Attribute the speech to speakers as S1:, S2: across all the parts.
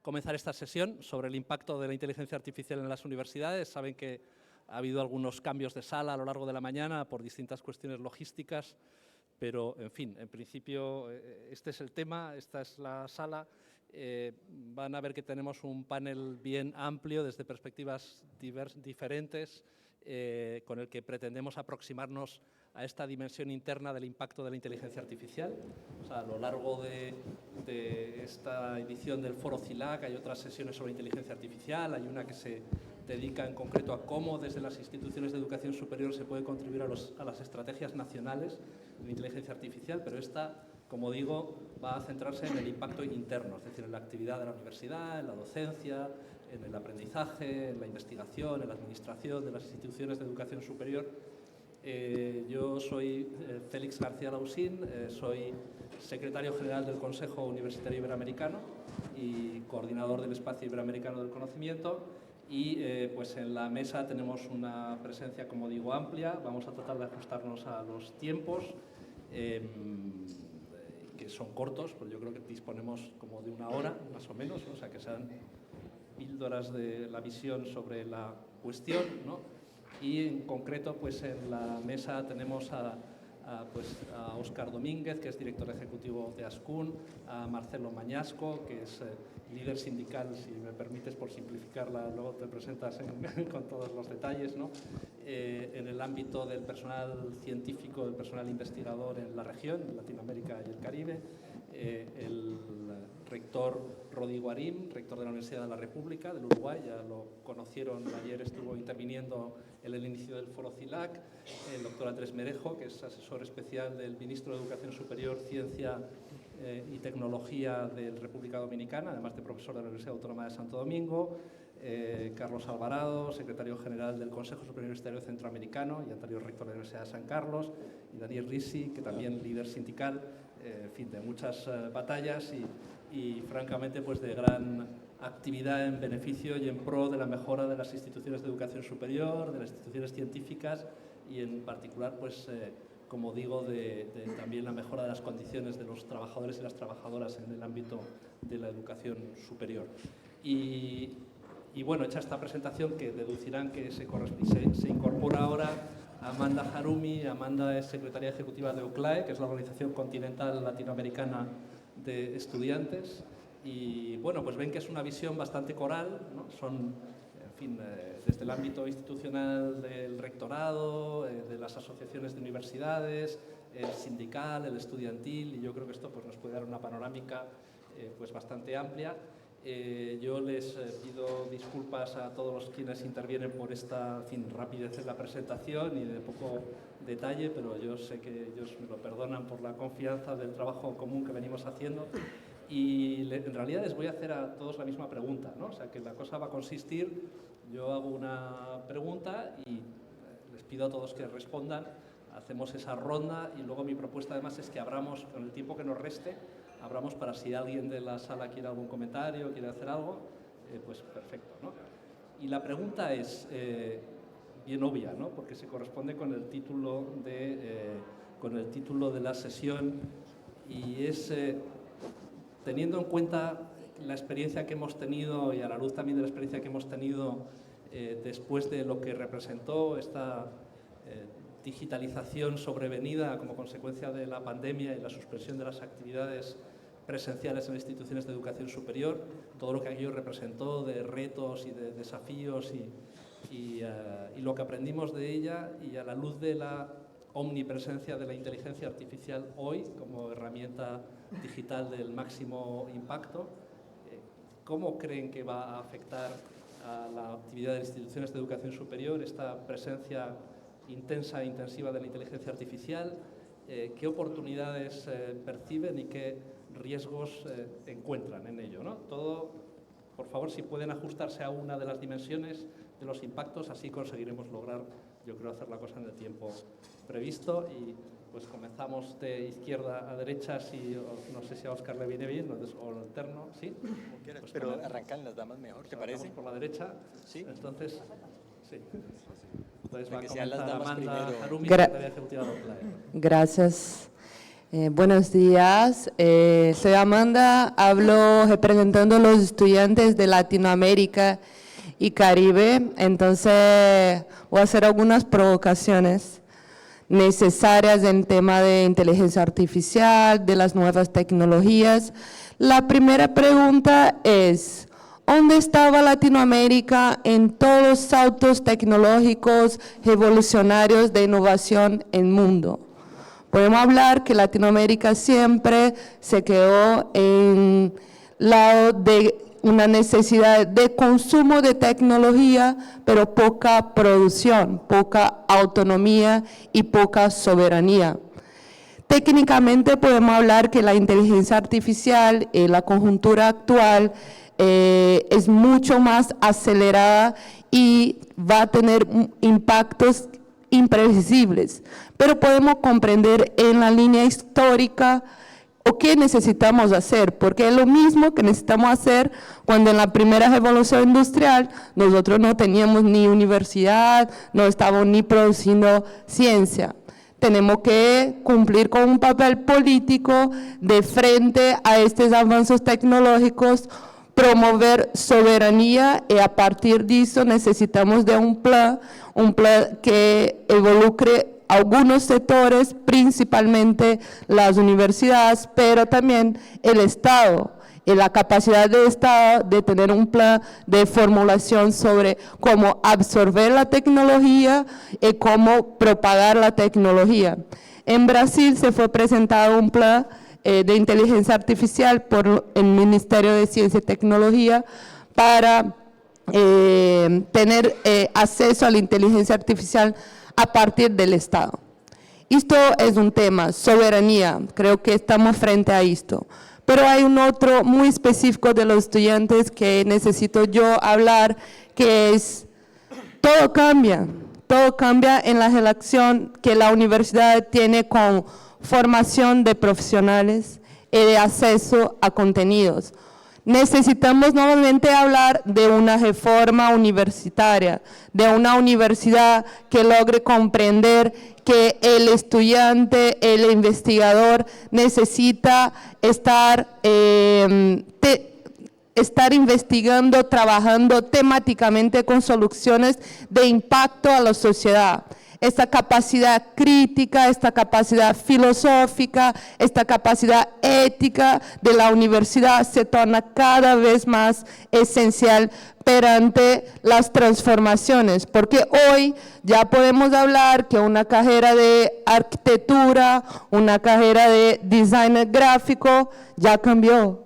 S1: comenzar esta sesión sobre el impacto de la inteligencia artificial en las universidades. Saben que ha habido algunos cambios de sala a lo largo de la mañana por distintas cuestiones logísticas, pero, en fin, en principio este es el tema, esta es la sala. Van a ver que tenemos un panel bien amplio desde perspectivas diferentes con el que pretendemos aproximarnos a esta dimensión interna del impacto de la inteligencia artificial. O sea, a lo largo de esta edición del Foro CILAC hay otras sesiones sobre inteligencia artificial, hay una que se dedica en concreto a cómo desde las instituciones de educación superior se puede contribuir a las estrategias nacionales de inteligencia artificial, pero esta, como digo, va a centrarse en el impacto interno, es decir, en la actividad de la universidad, en la docencia, en el aprendizaje, en la investigación, en la administración de las instituciones de educación superior. Yo soy Félix García Lausín, soy secretario general del Consejo Universitario Iberoamericano y coordinador del Espacio Iberoamericano del Conocimiento. Y pues en la mesa tenemos una presencia, como digo, amplia. Vamos a tratar de ajustarnos a los tiempos, que son cortos, pero yo creo que disponemos como de una hora, más o menos, o sea, que sean píldoras de la visión sobre la cuestión, ¿no? Y en concreto, pues en la mesa tenemos a Óscar Domínguez, que es director ejecutivo de Ascun, a Marcelo Mañasco, que es líder sindical, si me permites, por simplificarla, luego te presentas con todos los detalles, ¿no? En el ámbito del personal científico, del personal investigador en la región, en Latinoamérica y el Caribe, el rector Rodrigo Arim, rector de la Universidad de la República del Uruguay, ya lo conocieron, ayer estuvo interviniendo en el inicio del Foro CILAC, el doctor Andrés Merejo, que es asesor especial del ministro de Educación Superior, Ciencia y Tecnología de República Dominicana, además de profesor de la Universidad Autónoma de Santo Domingo, Carlos Alvarado, secretario general del Consejo Superior Universitario Centroamericano y anterior rector de la Universidad de San Carlos, y Daniel Risi, que también líder sindical, en fin, de muchas batallas y francamente pues de gran actividad en beneficio y en pro de la mejora de las instituciones de educación superior, de las instituciones científicas y en particular pues como digo de también la mejora de las condiciones de los trabajadores y las trabajadoras en el ámbito de la educación superior. Y bueno, hecha esta presentación, que deducirán que se incorpora ahora Amanda Harumi. Amanda es secretaria ejecutiva de OCLAE, que es la Organización Continental Latinoamericana de Estudiantes. Y bueno, pues ven que es una visión bastante coral, ¿no? Son, en fin, desde el ámbito institucional del rectorado, de las asociaciones de universidades, el sindical, el estudiantil, y yo creo que esto pues, nos puede dar una panorámica pues bastante amplia. Yo les pido disculpas a todos los quienes intervienen por esta rapidez en la presentación y de poco detalle, pero yo sé que ellos me lo perdonan por la confianza del trabajo común que venimos haciendo. Y en realidad les voy a hacer a todos la misma pregunta, ¿no? O sea, que la cosa va a consistir, yo hago una pregunta y les pido a todos que respondan, hacemos esa ronda y luego mi propuesta además es que abramos, con el tiempo que nos reste, abramos para si alguien de la sala quiere algún comentario, quiere hacer algo, pues perfecto, ¿no? Y la pregunta es bien obvia, ¿no? Porque se corresponde con el título de la sesión y es teniendo en cuenta la experiencia que hemos tenido y a la luz también de la experiencia que hemos tenido después de lo que representó esta digitalización sobrevenida como consecuencia de la pandemia y la suspensión de las actividades presenciales en instituciones de educación superior, todo lo que aquello representó de retos y de desafíos y lo que aprendimos de ella, y a la luz de la omnipresencia de la inteligencia artificial hoy como herramienta digital del máximo impacto, ¿cómo creen que va a afectar a la actividad de las instituciones de educación superior esta presencia intensa e intensiva de la inteligencia artificial? ¿Qué oportunidades perciben y qué riesgos encuentran en ello, ¿no? Todo, por favor, si pueden ajustarse a una de las dimensiones de los impactos, así conseguiremos lograr, yo creo, hacer la cosa en el tiempo previsto. Y pues comenzamos de izquierda a derecha, si, no sé si a Óscar le viene bien o alterno, ¿sí?
S2: Como quieras,
S1: pues
S2: pero arrancan las damas mejor, ¿te parece?
S1: Por la derecha,
S2: sí.
S1: Entonces, sí. Entonces va a
S2: que sean las
S1: comenzar
S2: damas
S1: Amanda
S2: primero.
S1: Harumi, secretaria ejecutiva de OCLAE.
S3: Gracias. Buenos días, soy Amanda, hablo representando a los estudiantes de Latinoamérica y Caribe, entonces voy a hacer algunas provocaciones necesarias en tema de inteligencia artificial, de las nuevas tecnologías. La primera pregunta es, ¿dónde estaba Latinoamérica en todos los saltos tecnológicos revolucionarios de innovación en el mundo? Podemos hablar que Latinoamérica siempre se quedó en lado de una necesidad de consumo de tecnología, pero poca producción, poca autonomía y poca soberanía. Técnicamente podemos hablar que la inteligencia artificial, la conjuntura actual, es mucho más acelerada y va a tener impactos imprevisibles, pero podemos comprender en la línea histórica o qué necesitamos hacer, porque es lo mismo que necesitamos hacer cuando en la primera revolución industrial nosotros no teníamos ni universidad, no estábamos ni produciendo ciencia. Tenemos que cumplir con un papel político de frente a estos avances tecnológicos, promover soberanía y a partir de eso necesitamos de un plan que involucre algunos sectores, principalmente las universidades, pero también el Estado y la capacidad del Estado de tener un plan de formulación sobre cómo absorber la tecnología y cómo propagar la tecnología. En Brasil se fue presentado un plan de inteligencia artificial por el Ministerio de Ciencia y Tecnología para tener acceso a la inteligencia artificial a partir del Estado. Esto es un tema, soberanía, creo que estamos frente a esto. Pero hay un otro muy específico de los estudiantes que necesito yo hablar, que es todo cambia en la relación que la universidad tiene con formación de profesionales y de acceso a contenidos. Necesitamos nuevamente hablar de una reforma universitaria, de una universidad que logre comprender que el estudiante, el investigador necesita estar investigando, trabajando temáticamente con soluciones de impacto a la sociedad. Esta capacidad crítica, esta capacidad filosófica, esta capacidad ética de la universidad se torna cada vez más esencial perante las transformaciones, porque hoy ya podemos hablar que una carrera de arquitectura, una carrera de diseño gráfico ya cambió.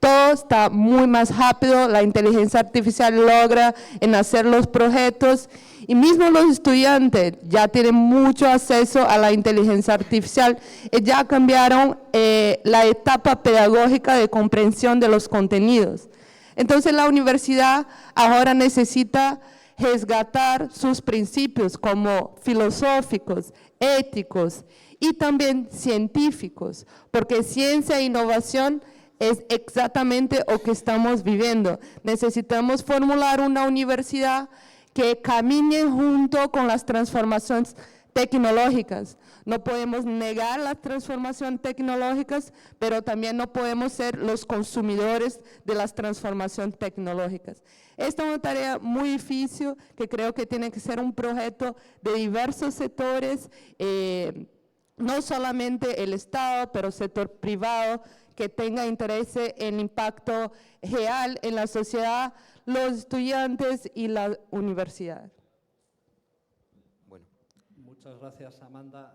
S3: Todo está muy más rápido, la inteligencia artificial logra en hacer los proyectos y mismo los estudiantes ya tienen mucho acceso a la inteligencia artificial y ya cambiaron la etapa pedagógica de comprensión de los contenidos. Entonces la universidad ahora necesita resgatar sus principios como filosóficos, éticos y también científicos, porque ciencia e innovación es exactamente lo que estamos viviendo. Necesitamos formular una universidad que camine junto con las transformaciones tecnológicas. No podemos negar las transformaciones tecnológicas, pero también no podemos ser los consumidores de las transformaciones tecnológicas. Esta es una tarea muy difícil que creo que tiene que ser un proyecto de diversos sectores, no solamente el Estado, pero el sector privado, que tenga interés en impacto real en la sociedad, los estudiantes y la universidad.
S1: Bueno. Muchas gracias, Amanda.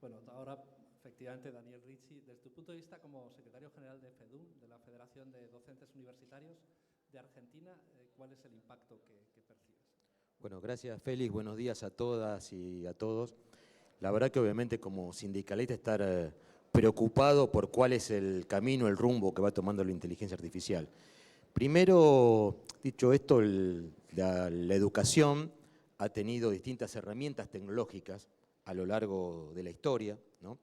S1: Bueno, ahora, efectivamente, Daniel Ricci, desde tu punto de vista como secretario general de FEDUM, de la Federación de Docentes Universitarios de Argentina, ¿cuál es el impacto que percibes?
S2: Bueno, gracias, Félix. Buenos días a todas y a todos. La verdad que obviamente como sindicalista estar preocupado por cuál es el camino, el rumbo que va tomando la inteligencia artificial. Primero, dicho esto, la educación ha tenido distintas herramientas tecnológicas a lo largo de la historia, ¿no?,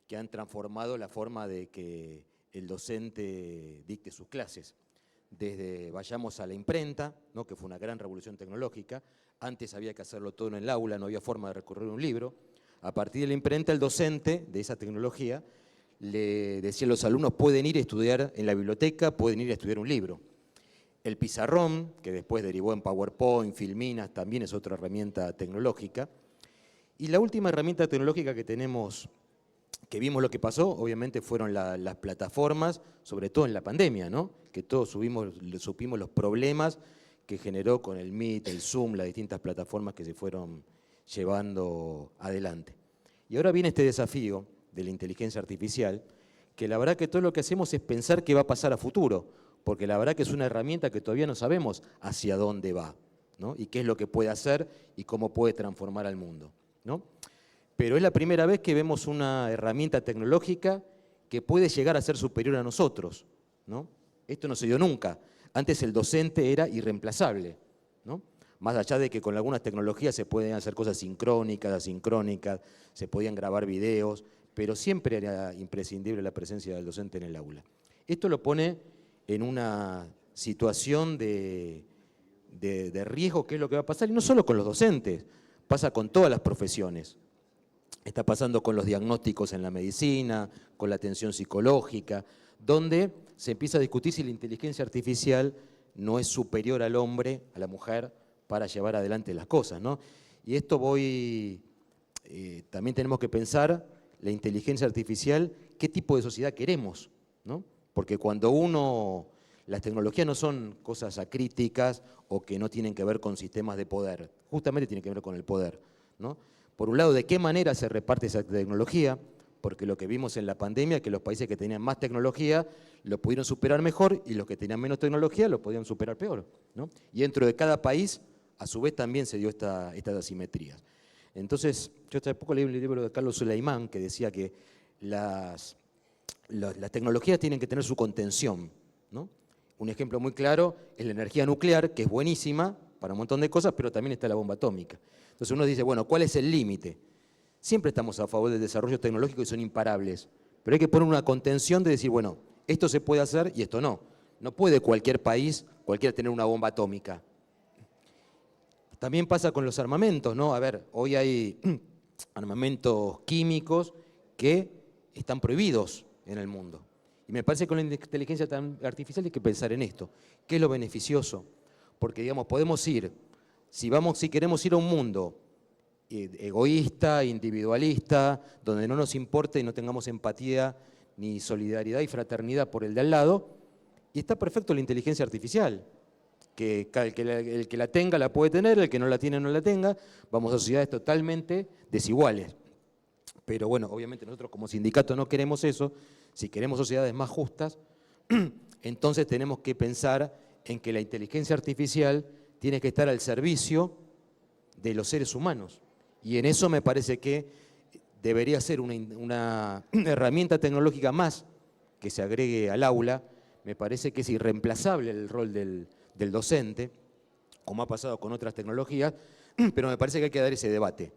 S2: que han transformado la forma de que el docente dicte sus clases. Desde, vayamos a la imprenta, ¿no?, que fue una gran revolución tecnológica. Antes había que hacerlo todo en el aula, no había forma de recurrir a un libro. A partir de la imprenta, el docente de esa tecnología le decía a los alumnos, pueden ir a estudiar en la biblioteca, pueden ir a estudiar un libro. El pizarrón, que después derivó en PowerPoint, Filminas, también es otra herramienta tecnológica. Y la última herramienta tecnológica que tenemos, que vimos lo que pasó, obviamente fueron las plataformas, sobre todo en la pandemia, ¿no? Que todos supimos los problemas que generó con el Meet, el Zoom, las distintas plataformas que se fueron llevando adelante. Y ahora viene este desafío de la inteligencia artificial, que la verdad que todo lo que hacemos es pensar qué va a pasar a futuro, porque la verdad que es una herramienta que todavía no sabemos hacia dónde va, ¿no? Y qué es lo que puede hacer y cómo puede transformar al mundo, ¿no? Pero es la primera vez que vemos una herramienta tecnológica que puede llegar a ser superior a nosotros, ¿no? Esto no se dio nunca. Antes el docente era irreemplazable, ¿no? Más allá de que con algunas tecnologías se pueden hacer cosas sincrónicas, asincrónicas, se podían grabar videos, pero siempre era imprescindible la presencia del docente en el aula. Esto lo pone en una situación de riesgo, que es lo que va a pasar, y no solo con los docentes, pasa con todas las profesiones. Está pasando con los diagnósticos en la medicina, con la atención psicológica, donde se empieza a discutir si la inteligencia artificial no es superior al hombre, a la mujer, para llevar adelante las cosas, ¿no? Y esto también tenemos que pensar, la inteligencia artificial, qué tipo de sociedad queremos, ¿no? Porque cuando las tecnologías no son cosas acríticas o que no tienen que ver con sistemas de poder, justamente tienen que ver con el poder, ¿no? Por un lado, ¿de qué manera se reparte esa tecnología? Porque lo que vimos en la pandemia, que los países que tenían más tecnología lo pudieron superar mejor y los que tenían menos tecnología lo podían superar peor, ¿no? Y dentro de cada país, a su vez, también se dio estas asimetrías. Entonces, yo hace poco leí un libro de Carlos Suleimán que decía que las tecnologías tienen que tener su contención, ¿no? Un ejemplo muy claro es la energía nuclear, que es buenísima para un montón de cosas, pero también está la bomba atómica. Entonces uno dice, bueno, ¿cuál es el límite? Siempre estamos a favor del desarrollo tecnológico y son imparables, pero hay que poner una contención de decir, bueno, esto se puede hacer y esto no. No puede cualquier país, cualquiera tener una bomba atómica. También pasa con los armamentos, ¿no? A ver, hoy hay armamentos químicos que están prohibidos en el mundo. Y me parece que con la inteligencia artificial hay que pensar en esto. ¿Qué es lo beneficioso? Porque, digamos, podemos ir, si queremos ir a un mundo egoísta, individualista, donde no nos importe y no tengamos empatía, ni solidaridad y fraternidad por el de al lado, y está perfecto la inteligencia artificial, que el que la tenga la puede tener, el que no la tiene no la tenga, vamos a sociedades totalmente desiguales. Pero bueno, obviamente nosotros como sindicato no queremos eso. Si queremos sociedades más justas, entonces tenemos que pensar en que la inteligencia artificial tiene que estar al servicio de los seres humanos. Y en eso me parece que debería ser una herramienta tecnológica más que se agregue al aula. Me parece que es irreemplazable el rol del docente, como ha pasado con otras tecnologías, pero me parece que hay que dar ese debate.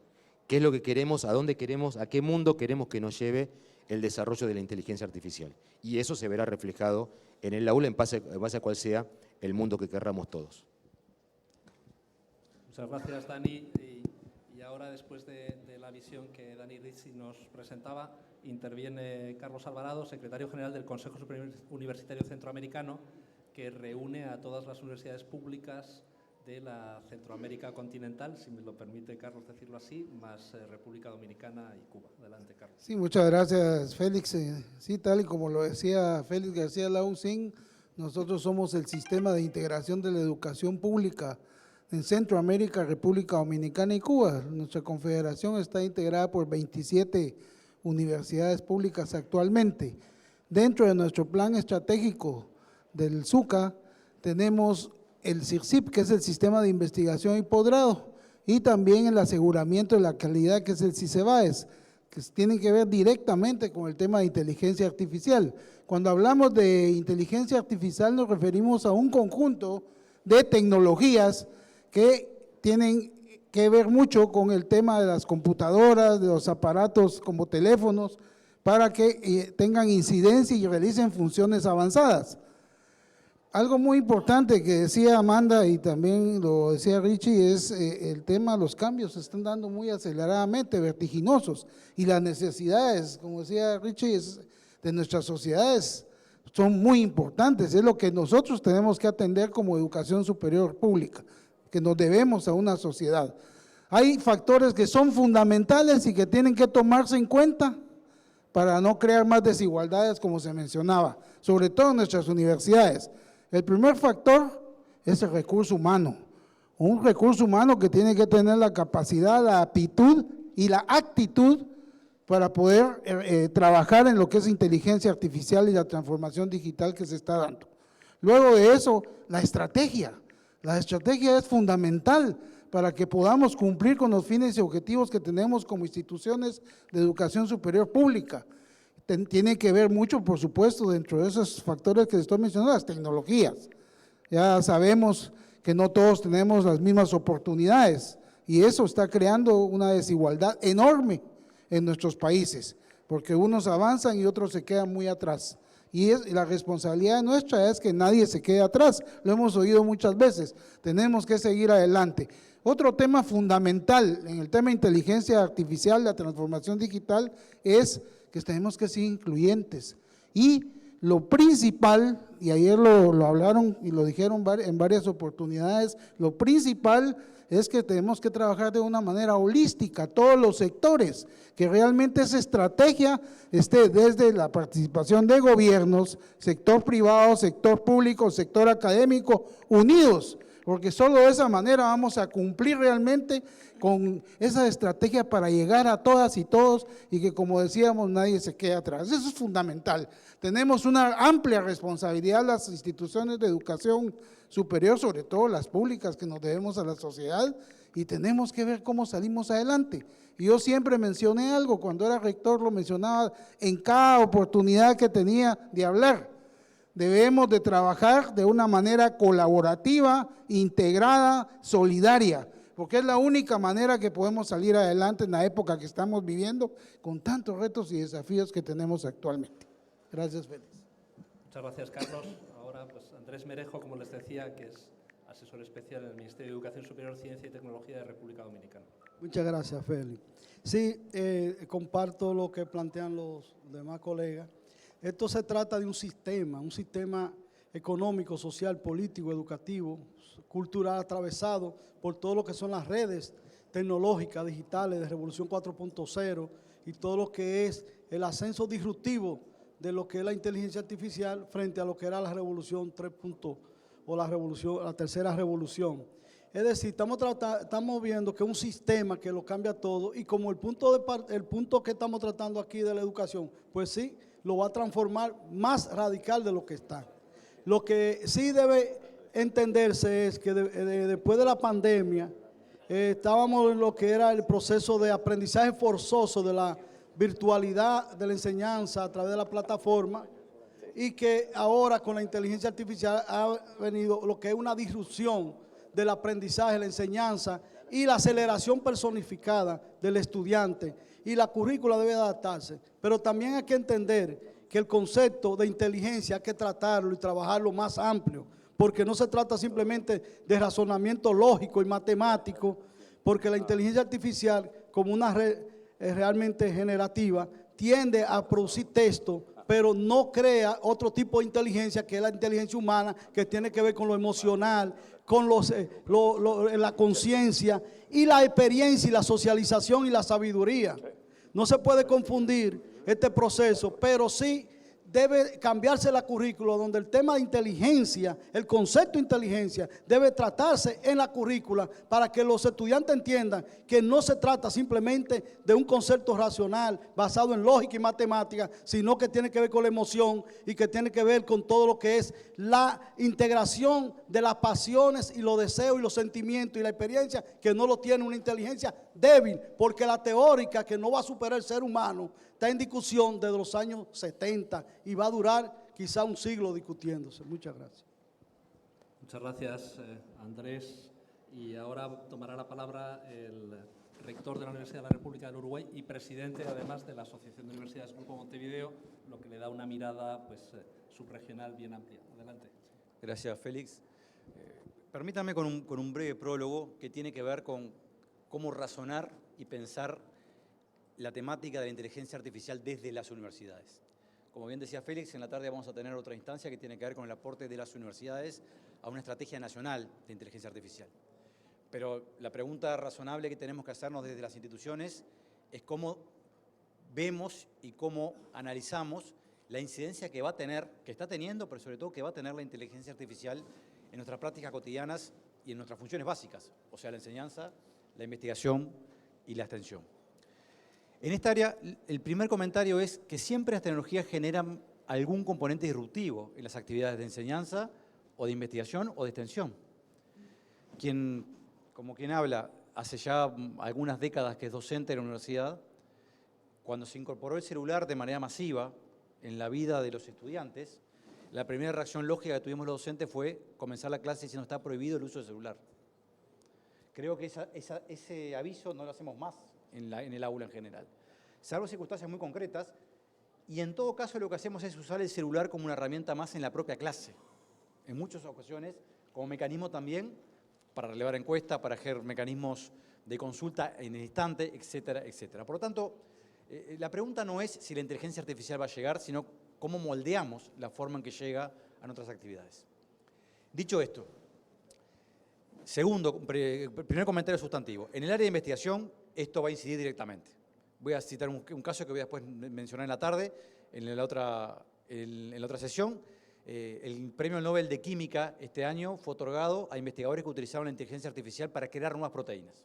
S2: ¿Qué es lo que queremos? ¿A dónde queremos? ¿A qué mundo queremos que nos lleve el desarrollo de la inteligencia artificial? Y eso se verá reflejado en el aula en base a cuál sea el mundo que querramos todos.
S1: Muchas gracias, Dani. Y ahora, después de la visión que Dani Rizzi nos presentaba, interviene Carlos Alvarado, secretario general del Consejo Superior Universitario Centroamericano, que reúne a todas las universidades públicas de la Centroamérica continental, si me lo permite, Carlos, decirlo así, más República Dominicana y Cuba. Adelante, Carlos.
S4: Sí, muchas gracias, Félix. Sí, tal y como lo decía Félix García Lausín, nosotros somos el Sistema de Integración de la Educación Pública en Centroamérica, República Dominicana y Cuba. Nuestra confederación está integrada por 27 universidades públicas actualmente. Dentro de nuestro plan estratégico del SUCA tenemos el CIRCIP, que es el Sistema de Investigación y Posgrado, y también el aseguramiento de la calidad, que es el CICEBAES, que tienen que ver directamente con el tema de inteligencia artificial. Cuando hablamos de inteligencia artificial nos referimos a un conjunto de tecnologías que tienen que ver mucho con el tema de las computadoras, de los aparatos como teléfonos, para que tengan incidencia y realicen funciones avanzadas. Algo muy importante que decía Amanda y también lo decía Richie es el tema, los cambios se están dando muy aceleradamente, vertiginosos, y las necesidades, como decía Richie, de nuestras sociedades son muy importantes, es lo que nosotros tenemos que atender como educación superior pública, que nos debemos a una sociedad. Hay factores que son fundamentales y que tienen que tomarse en cuenta para no crear más desigualdades, como se mencionaba, sobre todo en nuestras universidades. El primer factor es el recurso humano, un recurso humano que tiene que tener la capacidad, la aptitud y la actitud para poder trabajar en lo que es inteligencia artificial y la transformación digital que se está dando. Luego de eso, la estrategia es fundamental para que podamos cumplir con los fines y objetivos que tenemos como instituciones de educación superior pública. Tiene que ver mucho, por supuesto, dentro de esos factores que estoy mencionando, las tecnologías. Ya sabemos que no todos tenemos las mismas oportunidades y eso está creando una desigualdad enorme en nuestros países, porque unos avanzan y otros se quedan muy atrás. Y la responsabilidad nuestra es que nadie se quede atrás, lo hemos oído muchas veces, tenemos que seguir adelante. Otro tema fundamental en el tema de inteligencia artificial, la transformación digital, es que tenemos que ser incluyentes. Y lo principal, y ayer lo hablaron y lo dijeron en varias oportunidades, lo principal es que tenemos que trabajar de una manera holística, todos los sectores, que realmente esa estrategia esté desde la participación de gobiernos, sector privado, sector público, sector académico, unidos, porque solo de esa manera vamos a cumplir realmente con esa estrategia para llegar a todas y todos y que, como decíamos, nadie se quede atrás. Eso es fundamental. Tenemos una amplia responsabilidad las instituciones de educación superior, sobre todo las públicas, que nos debemos a la sociedad y tenemos que ver cómo salimos adelante. Y yo siempre mencioné algo, cuando era rector lo mencionaba en cada oportunidad que tenía de hablar. Debemos de trabajar de una manera colaborativa, integrada, solidaria, porque es la única manera que podemos salir adelante en la época que estamos viviendo con tantos retos y desafíos que tenemos actualmente. Gracias, Félix.
S1: Muchas gracias, Carlos. Ahora, pues Andrés Merejo, como les decía, que es asesor especial en el Ministerio de Educación Superior, Ciencia y Tecnología de República Dominicana.
S5: Muchas gracias, Félix. Sí, comparto lo que plantean los demás colegas. Esto se trata de un sistema económico, social, político, educativo, cultural, atravesado por todo lo que son las redes tecnológicas, digitales, de Revolución 4.0 y todo lo que es el ascenso disruptivo de lo que es la inteligencia artificial frente a lo que era la Revolución 3. O la tercera revolución. Es decir, estamos viendo que es un sistema que lo cambia todo y como el punto que estamos tratando aquí de la educación, pues sí, lo va a transformar más radical de lo que está. Lo que sí debe entenderse es que después de la pandemia, estábamos en lo que era el proceso de aprendizaje forzoso de la virtualidad de la enseñanza a través de la plataforma y que ahora con la inteligencia artificial ha venido lo que es una disrupción del aprendizaje, la enseñanza y la aceleración personificada del estudiante y la currícula debe adaptarse, pero también hay que entender que el concepto de inteligencia hay que tratarlo y trabajarlo más amplio, porque no se trata simplemente de razonamiento lógico y matemático, porque la inteligencia artificial como una red realmente generativa tiende a producir texto, pero no crea otro tipo de inteligencia que es la inteligencia humana, que tiene que ver con lo emocional, con la conciencia y la experiencia y la socialización y la sabiduría. No se puede confundir este proceso, pero sí debe cambiarse la currícula donde el tema de inteligencia, el concepto de inteligencia debe tratarse en la currícula para que los estudiantes entiendan que no se trata simplemente de un concepto racional basado en lógica y matemática, sino que tiene que ver con la emoción y que tiene que ver con todo lo que es la integración de las pasiones y los deseos y los sentimientos y la experiencia que no lo tiene una inteligencia débil, porque la teórica que no va a superar el ser humano está en discusión desde los años 70 y va a durar quizá un siglo discutiéndose. Muchas gracias.
S1: Muchas gracias, Andrés. Y ahora tomará la palabra el rector de la Universidad de la República del Uruguay y presidente, además, de la Asociación de Universidades Grupo Montevideo, lo que le da una mirada subregional bien amplia. Adelante.
S6: Gracias, Félix. Permítame con un breve prólogo que tiene que ver con cómo razonar y pensar la temática de la inteligencia artificial desde las universidades. como bien decía Félix, en la tarde vamos a tener otra instancia que tiene que ver con el aporte de las universidades a una estrategia nacional de inteligencia artificial. Pero la pregunta razonable que tenemos que hacernos desde las instituciones es cómo vemos y cómo analizamos la incidencia que va a tener, que está teniendo, pero sobre todo que va a tener la inteligencia artificial en nuestras prácticas cotidianas y en nuestras funciones básicas, o sea, la enseñanza, la investigación y la extensión. En esta área, el primer comentario es que siempre las tecnologías generan algún componente disruptivo en las actividades de enseñanza o de investigación o de extensión. Como quien habla, hace ya algunas décadas que es docente de la universidad, cuando se incorporó el celular de manera masiva en la vida de los estudiantes, la primera reacción lógica que tuvimos los docentes fue comenzar la clase diciendo está prohibido el uso del celular. Creo que ese aviso no lo hacemos más en el aula en general, salvo circunstancias muy concretas, y en todo caso lo que hacemos es usar el celular como una herramienta más en la propia clase, en muchas ocasiones como mecanismo también para relevar encuestas, para hacer mecanismos de consulta en el instante, etcétera, etcétera. Por lo tanto, la pregunta no es si la inteligencia artificial va a llegar, sino cómo moldeamos la forma en que llega a nuestras actividades. Dicho esto, primer comentario sustantivo. En el área de investigación, esto va a incidir directamente. Voy a citar un caso que voy a después mencionar en la tarde, en la otra sesión. El Premio Nobel de Química este año fue otorgado a investigadores que utilizaron la inteligencia artificial para crear nuevas proteínas.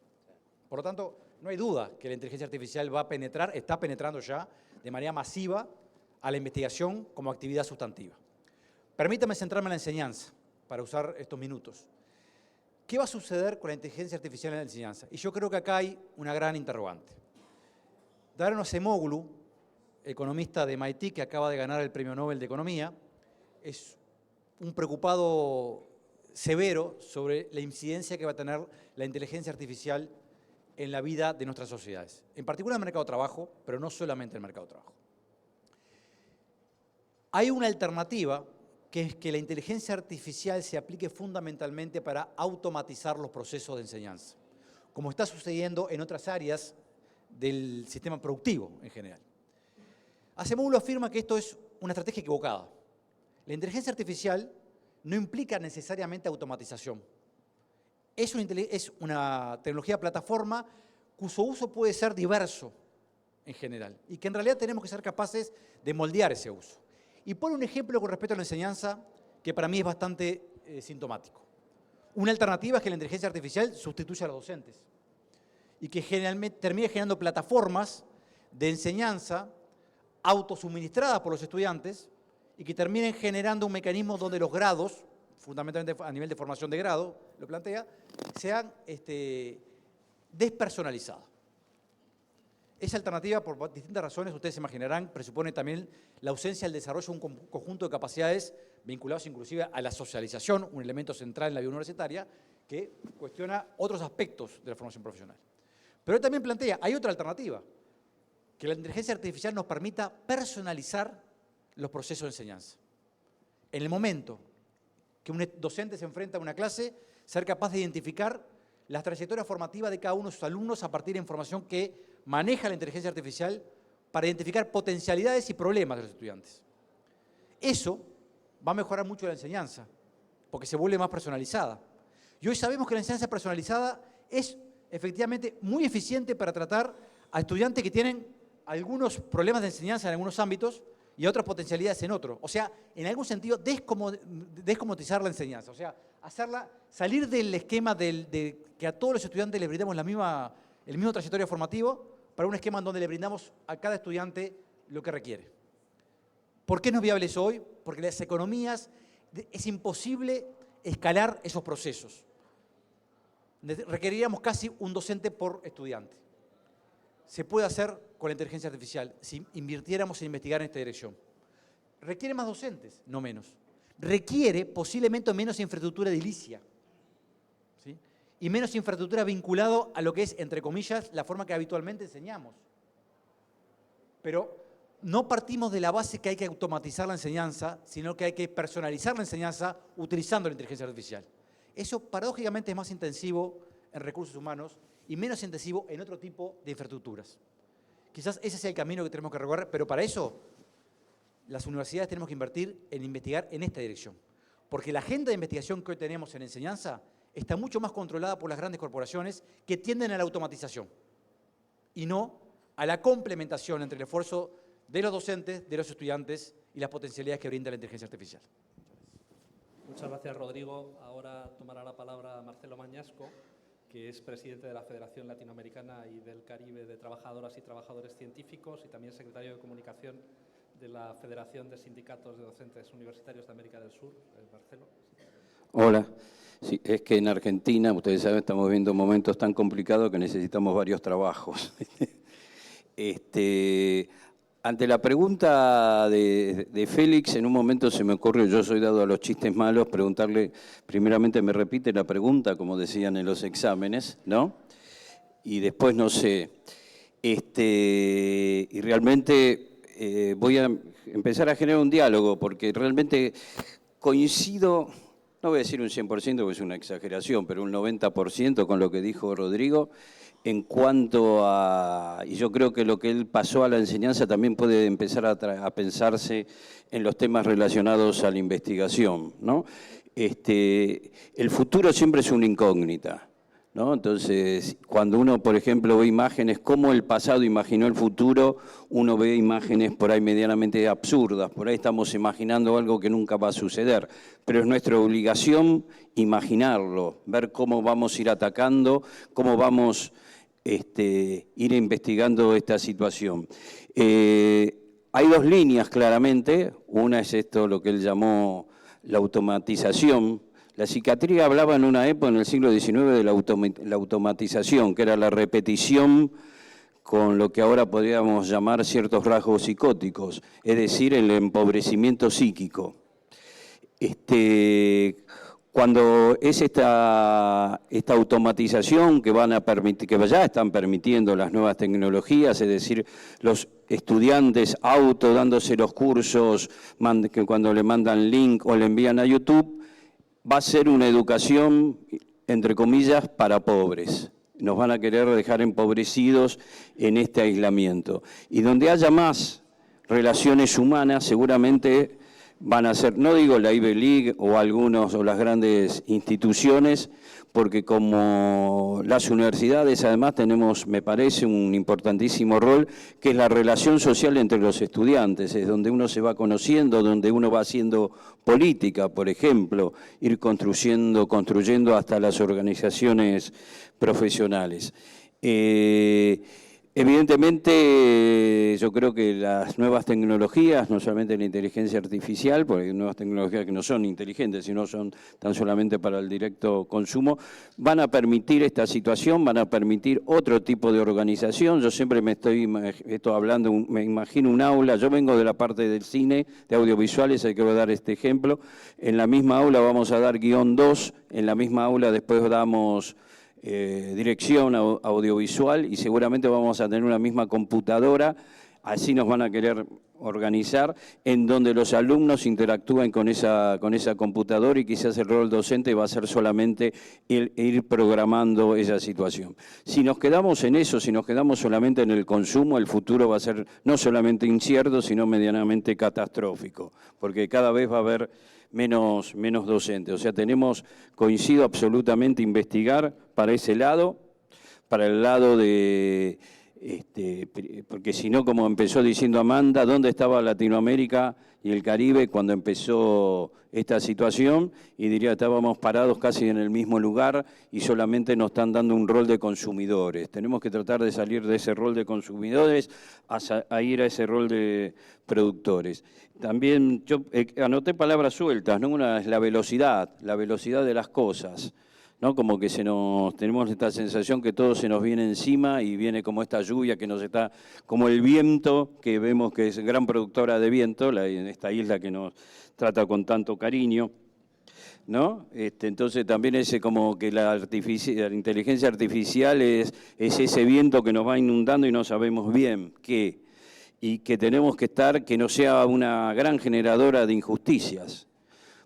S6: Por lo tanto, no hay duda que la inteligencia artificial va a penetrar, está penetrando ya de manera masiva a la investigación como actividad sustantiva. Permítame centrarme en la enseñanza, para usar estos minutos. ¿Qué va a suceder con la inteligencia artificial en la enseñanza? Y yo creo que acá hay una gran interrogante. Daron Acemoglu, economista de MIT que acaba de ganar el Premio Nobel de Economía, es un preocupado severo sobre la incidencia que va a tener la inteligencia artificial en la vida de nuestras sociedades, en particular en el mercado de trabajo, pero no solamente en el mercado de trabajo. Hay una alternativa que es que la inteligencia artificial se aplique fundamentalmente para automatizar los procesos de enseñanza, como está sucediendo en otras áreas del sistema productivo en general. Acemoglu afirma que esto es una estrategia equivocada. La inteligencia artificial no implica necesariamente automatización. Es una tecnología plataforma cuyo uso puede ser diverso en general y que en realidad tenemos que ser capaces de moldear ese uso. Y pone un ejemplo con respecto a la enseñanza que para mí es bastante sintomático. Una alternativa es que la inteligencia artificial sustituya a los docentes y que generalmente termine generando plataformas de enseñanza autosuministradas por los estudiantes y que terminen generando un mecanismo donde los grados, fundamentalmente a nivel de formación de grado, lo plantea, sean despersonalizadas. Esa alternativa, por distintas razones, ustedes se imaginarán, presupone también la ausencia del desarrollo de un conjunto de capacidades vinculados inclusive a la socialización, un elemento central en la vida universitaria, que cuestiona otros aspectos de la formación profesional. Pero él también plantea, hay otra alternativa, que la inteligencia artificial nos permita personalizar los procesos de enseñanza. En el momento que un docente se enfrenta a una clase, ser capaz de identificar las trayectorias formativas de cada uno de sus alumnos a partir de información que maneja la inteligencia artificial para identificar potencialidades y problemas de los estudiantes. Eso va a mejorar mucho la enseñanza, porque se vuelve más personalizada. Y hoy sabemos que la enseñanza personalizada es efectivamente muy eficiente para tratar a estudiantes que tienen algunos problemas de enseñanza en algunos ámbitos y otras potencialidades en otros. O sea, en algún sentido, descomoditizar la enseñanza. O sea, salir del esquema de que a todos los estudiantes les brindamos el mismo trayectoria formativo para un esquema en donde le brindamos a cada estudiante lo que requiere. ¿Por qué no es viable eso hoy? Porque las economías es imposible escalar esos procesos. Requeriríamos casi un docente por estudiante. Se puede hacer con la inteligencia artificial si invirtiéramos en investigar en esta dirección. ¿Requiere más docentes? No menos. Requiere posiblemente menos infraestructura edilicia, ¿sí? Y menos infraestructura vinculado a lo que es, entre comillas, la forma que habitualmente enseñamos. Pero no partimos de la base que hay que automatizar la enseñanza, sino que hay que personalizar la enseñanza utilizando la inteligencia artificial. Eso, paradójicamente, es más intensivo en recursos humanos y menos intensivo en otro tipo de infraestructuras. Quizás ese sea el camino que tenemos que recorrer, pero para eso las universidades tenemos que invertir en investigar en esta dirección. Porque la agenda de investigación que hoy tenemos en enseñanza está mucho más controlada por las grandes corporaciones que tienden a la automatización y no a la complementación entre el esfuerzo de los docentes, de los estudiantes y las potencialidades que brinda la inteligencia artificial.
S1: Muchas gracias, Rodrigo. Ahora tomará la palabra Marcelo Mañasco, que es presidente de la Federación Latinoamericana y del Caribe de Trabajadoras y Trabajadores Científicos y también secretario de Comunicación de la Federación de Sindicatos de Docentes Universitarios de América del Sur. Marcelo.
S7: Hola. Sí, es que en Argentina, ustedes saben, estamos viviendo momentos tan complicados que necesitamos varios trabajos. Ante la pregunta de Félix, en un momento se me ocurrió, yo soy dado a los chistes malos, preguntarle, primeramente me repite la pregunta, como decían en los exámenes, ¿no? Y después no sé. Y realmente voy a empezar a generar un diálogo, porque realmente coincido, no voy a decir un 100% porque es una exageración, pero un 90% con lo que dijo Rodrigo, en cuanto a, y yo creo que lo que él pasó a la enseñanza también puede empezar a pensarse en los temas relacionados a la investigación, ¿no? El futuro siempre es una incógnita, ¿no? Entonces, cuando uno, por ejemplo, ve imágenes, cómo el pasado imaginó el futuro, uno ve imágenes por ahí medianamente absurdas, por ahí estamos imaginando algo que nunca va a suceder, pero es nuestra obligación imaginarlo, ver cómo vamos a ir atacando, cómo vamos ir investigando esta situación. Hay dos líneas claramente, una es esto, lo que él llamó la automatización. La psiquiatría hablaba en una época, en el siglo XIX, de la automatización, que era la repetición con lo que ahora podríamos llamar ciertos rasgos psicóticos, es decir, el empobrecimiento psíquico. Cuando es esta automatización que van a permitir, que ya están permitiendo las nuevas tecnologías, es decir, los estudiantes dándose los cursos, que cuando le mandan link o le envían a YouTube, va a ser una educación, entre comillas, para pobres. Nos van a querer dejar empobrecidos en este aislamiento. Y donde haya más relaciones humanas, seguramente van a ser, no digo la Ivy League o algunos o las grandes instituciones, porque como las universidades además tenemos, me parece, un importantísimo rol, que es la relación social entre los estudiantes, es donde uno se va conociendo, donde uno va haciendo política, por ejemplo, ir construyendo hasta las organizaciones profesionales. Evidentemente, yo creo que las nuevas tecnologías, no solamente la inteligencia artificial, porque hay nuevas tecnologías que no son inteligentes, sino son tan solamente para el directo consumo, van a permitir esta situación, van a permitir otro tipo de organización. Yo siempre estoy hablando, me imagino un aula, yo vengo de la parte del cine, de audiovisuales, hay que dar este ejemplo. En la misma aula vamos a dar guión 2, en la misma aula después damos dirección audiovisual y seguramente vamos a tener una misma computadora, así nos van a querer organizar, en donde los alumnos interactúen con esa computadora y quizás el rol docente va a ser solamente ir programando esa situación. Si nos quedamos en eso, si nos quedamos solamente en el consumo, el futuro va a ser no solamente incierto, sino medianamente catastrófico, porque cada vez va a haber menos docentes. O sea, coincido absolutamente, investigar para ese lado, para el lado de, porque si no, como empezó diciendo Amanda, ¿dónde estaba Latinoamérica y el Caribe cuando empezó esta situación? Y diría, estábamos parados casi en el mismo lugar y solamente nos están dando un rol de consumidores. Tenemos que tratar de salir de ese rol de consumidores a ir a ese rol de productores. También yo anoté palabras sueltas, ¿no? Una es la velocidad de las cosas, ¿no? Como que tenemos esta sensación que todo se nos viene encima y viene como esta lluvia que nos está, como el viento, que vemos que es gran productora de viento, en esta isla que nos trata con tanto cariño, ¿no? Entonces también como que la inteligencia artificial es ese viento que nos va inundando y no sabemos bien qué, y que tenemos que que no sea una gran generadora de injusticias,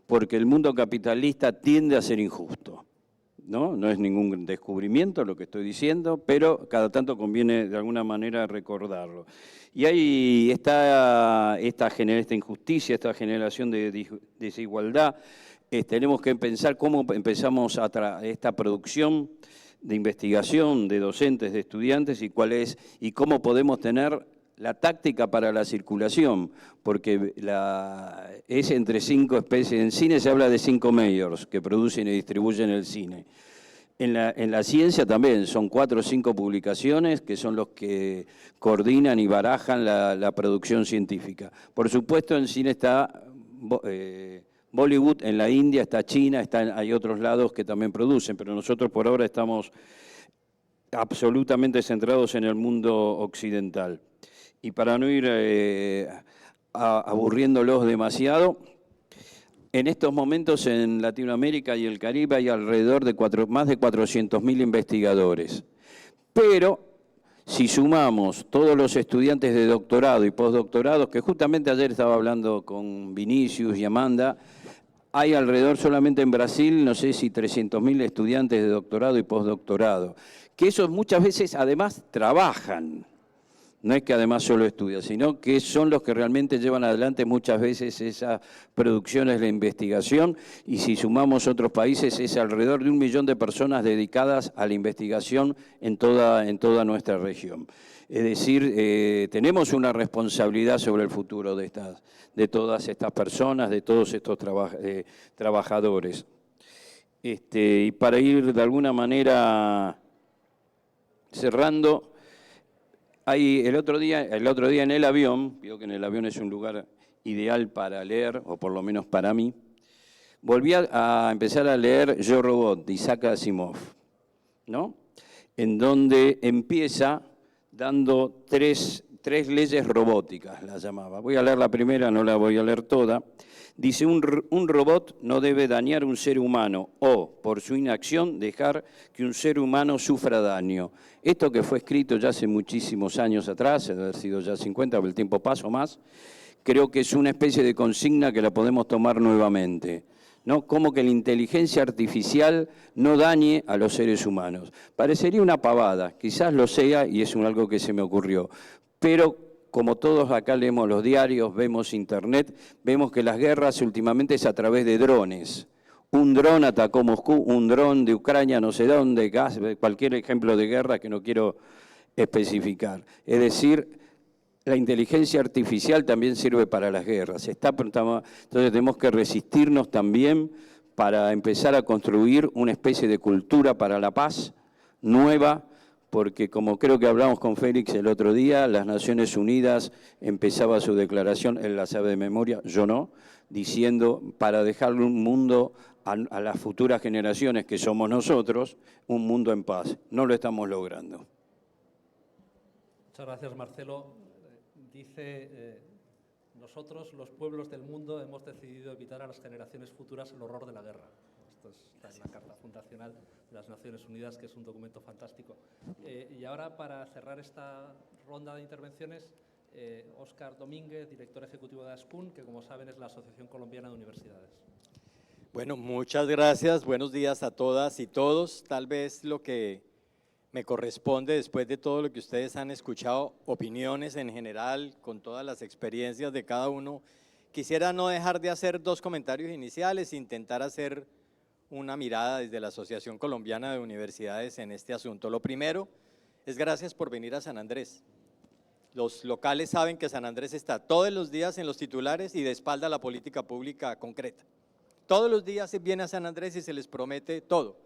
S7: porque el mundo capitalista tiende a ser injusto. ¿no? No es ningún descubrimiento lo que estoy diciendo, pero cada tanto conviene de alguna manera recordarlo. Y ahí está esta injusticia, esta generación de desigualdad. Tenemos que pensar cómo empezamos esta producción de investigación, de docentes, de estudiantes, y cómo podemos tener la táctica para la circulación, porque es entre 5 especies. En cine se habla de 5 mayors que producen y distribuyen el cine. En la ciencia también son 4 o 5 publicaciones que son los que coordinan y barajan la producción científica. Por supuesto, en cine está Bollywood, en la India está China, hay otros lados que también producen, pero nosotros por ahora estamos absolutamente centrados en el mundo occidental. Y para no ir aburriéndolos demasiado, en estos momentos en Latinoamérica y el Caribe hay alrededor de más de 400.000 investigadores. Pero si sumamos todos los estudiantes de doctorado y postdoctorado, que justamente ayer estaba hablando con Vinicius y Amanda, hay alrededor solamente en Brasil, no sé si 300.000 estudiantes de doctorado y postdoctorado, que esos muchas veces además trabajan. No es que además solo estudian, sino que son los que realmente llevan adelante muchas veces esas producciones de investigación, y si sumamos otros países es alrededor de 1 millón de personas dedicadas a la investigación en toda nuestra región. Es decir, tenemos una responsabilidad sobre el futuro de todas estas personas, de todos estos trabajadores. Y para ir de alguna manera cerrando, el otro día en el avión, digo que en el avión es un lugar ideal para leer, o por lo menos para mí, volví a empezar a leer Yo, Robot, de Isaac Asimov, ¿no? En donde empieza dando tres leyes robóticas, las llamaba. Voy a leer la primera, no la voy a leer toda. Dice, un robot no debe dañar a un ser humano o, por su inacción, dejar que un ser humano sufra daño. Esto que fue escrito ya hace muchísimos años atrás, debe haber sido ya 50, pero el tiempo pasa o más, creo que es una especie de consigna que la podemos tomar nuevamente, ¿no? Como que la inteligencia artificial no dañe a los seres humanos. Parecería una pavada, quizás lo sea y es algo que se me ocurrió, pero como todos acá leemos los diarios, vemos internet, vemos que las guerras últimamente es a través de drones. Un dron atacó Moscú, un dron de Ucrania, no sé dónde, cualquier ejemplo de guerra que no quiero especificar. Es decir, la inteligencia artificial también sirve para las guerras. Entonces tenemos que resistirnos también para empezar a construir una especie de cultura para la paz nueva, porque como creo que hablamos con Félix el otro día, las Naciones Unidas empezaba su declaración, él la sabe de memoria, yo no, diciendo para dejarle un mundo a las futuras generaciones, que somos nosotros, un mundo en paz. No lo estamos logrando.
S1: Muchas gracias, Marcelo. Dice, nosotros, los pueblos del mundo, hemos decidido evitar a las generaciones futuras el horror de la guerra. Esto está en la Carta Fundacional de las Naciones Unidas, que es un documento fantástico. Y ahora, para cerrar esta ronda de intervenciones, Óscar Domínguez, director ejecutivo de ASCUN, que como saben es la Asociación Colombiana de Universidades.
S8: Bueno, muchas gracias. Buenos días a todas y todos. Tal vez lo que me corresponde, después de todo lo que ustedes han escuchado, opiniones en general, con todas las experiencias de cada uno, quisiera no dejar de hacer 2 comentarios iniciales, intentar hacer una mirada desde la Asociación Colombiana de Universidades en este asunto. Lo primero es gracias por venir a San Andrés. Los locales saben que San Andrés está todos los días en los titulares y de espalda a la política pública concreta. Todos los días se viene a San Andrés y se les promete todo.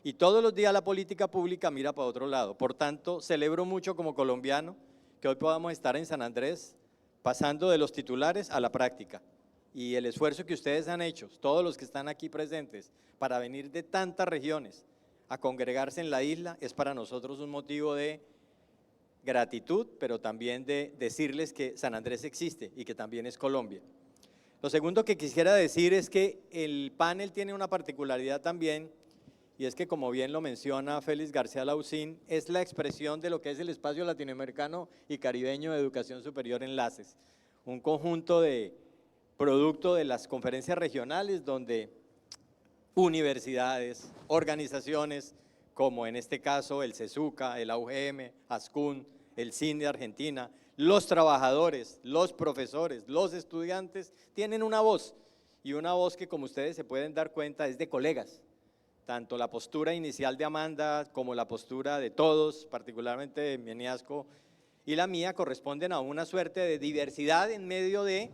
S8: Y todos los días la política pública mira para otro lado. Por tanto, celebro mucho como colombiano que hoy podamos estar en San Andrés pasando de los titulares a la práctica. Y el esfuerzo que ustedes han hecho, todos los que están aquí presentes, para venir de tantas regiones a congregarse en la isla, es para nosotros un motivo de gratitud, pero también de decirles que San Andrés existe y que también es Colombia. Lo segundo que quisiera decir es que el panel tiene una particularidad también, y es que, como bien lo menciona Félix García Lausín, es la expresión de lo que es el espacio latinoamericano y caribeño de educación superior Enlaces, un conjunto de producto de las conferencias regionales donde universidades, organizaciones como en este caso el CESUCA, el AUGM, ASCUN, el CIN de Argentina, los trabajadores, los profesores, los estudiantes tienen una voz, y una voz que, como ustedes se pueden dar cuenta, es de colegas. Tanto la postura inicial de Amanda como la postura de todos, particularmente de Meniasco y la mía, corresponden a una suerte de diversidad en medio de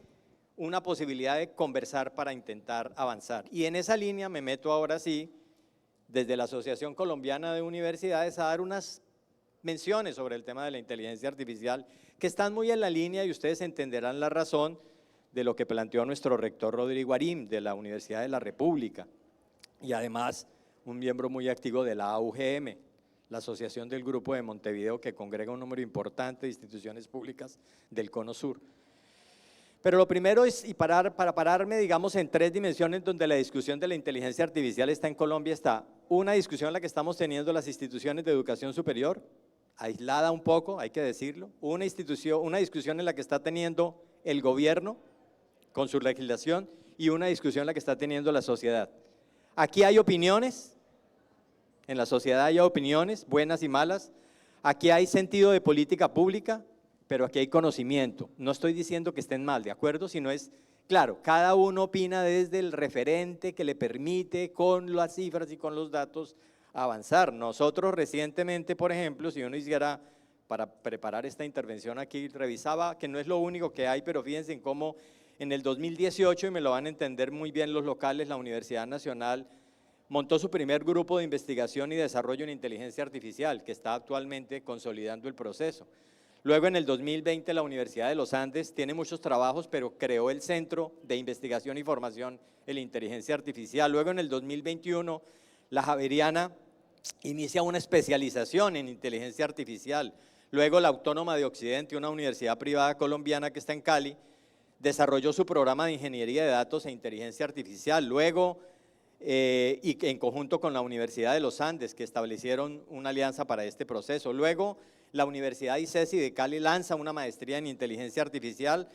S8: una posibilidad de conversar para intentar avanzar. Y en esa línea me meto ahora sí, desde la Asociación Colombiana de Universidades, a dar unas menciones sobre el tema de la inteligencia artificial, que están muy en la línea y ustedes entenderán la razón de lo que planteó nuestro rector Rodrigo Arim, de la Universidad de la República, y además un miembro muy activo de la AUGM, la Asociación del Grupo de Montevideo, que congrega un número importante de instituciones públicas del Cono Sur. Pero lo primero es, y para pararme, digamos, en tres dimensiones donde la discusión de la inteligencia artificial está en Colombia, está una discusión en la que estamos teniendo las instituciones de educación superior, aislada un poco, hay que decirlo, una discusión en la que está teniendo el gobierno con su legislación y una discusión en la que está teniendo la sociedad. Aquí hay opiniones, en la sociedad hay opiniones, buenas y malas, aquí hay sentido de política pública, pero aquí hay conocimiento. No estoy diciendo que estén mal, ¿de acuerdo? Sino es, claro, cada uno opina desde el referente que le permite con las cifras y con los datos avanzar. Nosotros recientemente, por ejemplo, si uno hiciera, para preparar esta intervención aquí, revisaba que no es lo único que hay, pero fíjense en cómo en el 2018, y me lo van a entender muy bien los locales, la Universidad Nacional montó su primer grupo de investigación y desarrollo en inteligencia artificial, que está actualmente consolidando el proceso. Luego en el 2020 la Universidad de los Andes tiene muchos trabajos, pero creó el Centro de Investigación y Formación en Inteligencia Artificial. Luego en el 2021 la Javeriana inicia una especialización en inteligencia artificial. Luego la Autónoma de Occidente, una universidad privada colombiana que está en Cali, desarrolló su programa de Ingeniería de Datos e Inteligencia Artificial. Luego, y en conjunto con la Universidad de los Andes, que establecieron una alianza para este proceso. Luego, la Universidad ICESI de Cali lanza una maestría en Inteligencia Artificial.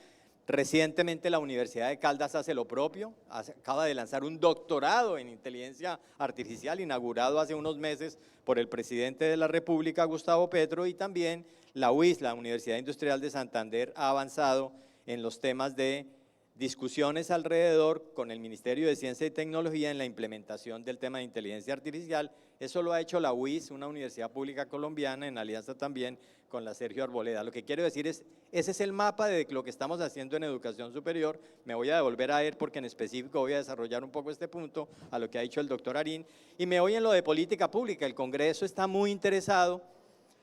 S8: Recientemente la Universidad de Caldas hace lo propio, acaba de lanzar un doctorado en Inteligencia Artificial, inaugurado hace unos meses por el presidente de la República, Gustavo Petro, y también la UIS, la Universidad Industrial de Santander, ha avanzado en los temas de discusiones alrededor con el Ministerio de Ciencia y Tecnología en la implementación del tema de inteligencia artificial. Eso lo ha hecho la UIS, una universidad pública colombiana, en alianza también con la Sergio Arboleda. Lo que quiero decir es, ese es el mapa de lo que estamos haciendo en educación superior. Me voy a devolver a él porque en específico voy a desarrollar un poco este punto a lo que ha dicho el doctor Arín. Y me voy en lo de política pública. El Congreso está muy interesado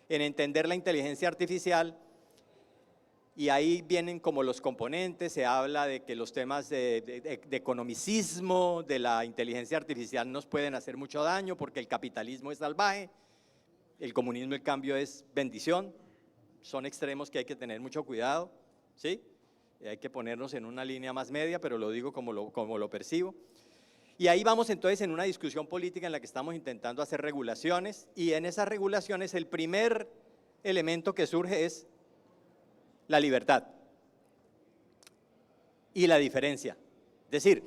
S8: en entender la inteligencia artificial, y ahí vienen como los componentes, se habla de que los temas de economicismo, de la inteligencia artificial nos pueden hacer mucho daño porque el capitalismo es salvaje, el comunismo en cambio es bendición, son extremos que hay que tener mucho cuidado, ¿sí? Hay que ponernos en una línea más media, pero lo digo como lo percibo. Y ahí vamos entonces en una discusión política en la que estamos intentando hacer regulaciones, y en esas regulaciones el primer elemento que surge es la libertad y la diferencia. Es decir,